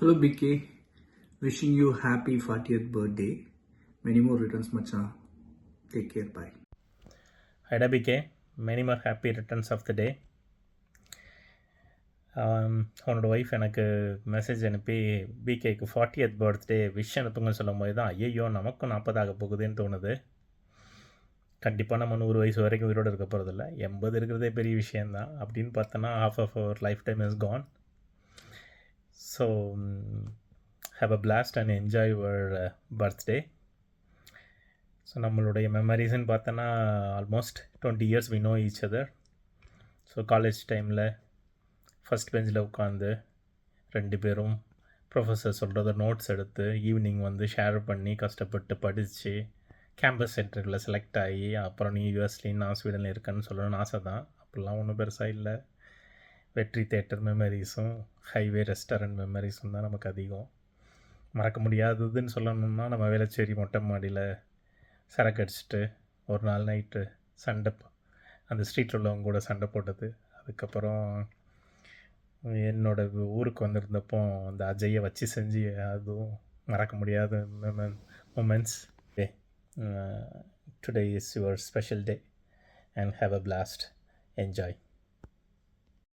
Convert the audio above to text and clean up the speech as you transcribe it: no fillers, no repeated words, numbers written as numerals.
Hello BK, wishing you happy 40th birthday. Many more returns, macha. Take care, bye. Hi BK, many more happy returns of the day. உன்னோட wife எனக்கு message அனுப்பி பிகேக்கு 40th birthday wish அனுப்புங்கன்னு சொல்லும் போது தான் ஐயோ நமக்கும் 40 ஆக போகுதுன்னு தோணுது. கண்டிப்பாக நம்ம 100 வயசு வரைக்கும் உயிரோடு இருக்க போகிறதில்ல, 80 இருக்கிறதே பெரிய விஷயந்தான். அப்படின்னு பார்த்தோன்னா half of our lifetime is gone. So have a blast and enjoy your birthday. So நம்மளுடைய மெமரிஸ்ன்னு பார்த்தோன்னா almost 20 years we know each other. So college டைமில் ஃபஸ்ட் பெஞ்சில் உட்காந்து 2 பேரும் ப்ரொஃபஸர் சொல்கிறத நோட்ஸ் எடுத்து ஈவினிங் வந்து ஷேர் பண்ணி கஷ்டப்பட்டு படித்து கேம்பஸ் சென்டரில் செலக்ட் ஆகி அப்புறம் நீ யூஎஸ்லேயும் நான் ஸ்வீடனில் இருக்கேன்னு சொல்லணும்னு ஆசை தான். அப்படிலாம் ஒன்றும் பெருசாக இல்லை. வெற்றி தேட்டர் மெமரிஸும் ஹைவே ரெஸ்டாரண்ட் மெமரிஸும் தான் நமக்கு அதிகம். மறக்க முடியாததுன்னு சொல்லணும்னா நம்ம வேளச்சேரி மொட்டை மாடியில் சரக்கு அடிச்சுட்டு ஒரு நாள் நைட்டு சண்டை, அந்த ஸ்ட்ரீட்டில் உள்ளவங்க கூட சண்டை போட்டது. அதுக்கப்புறம் என்னோடய ஊருக்கு வந்திருந்தப்போ அந்த அஜயை வச்சு செஞ்சு அதுவும் மறக்க முடியாத moments. Today is your special day and have a blast. Enjoy.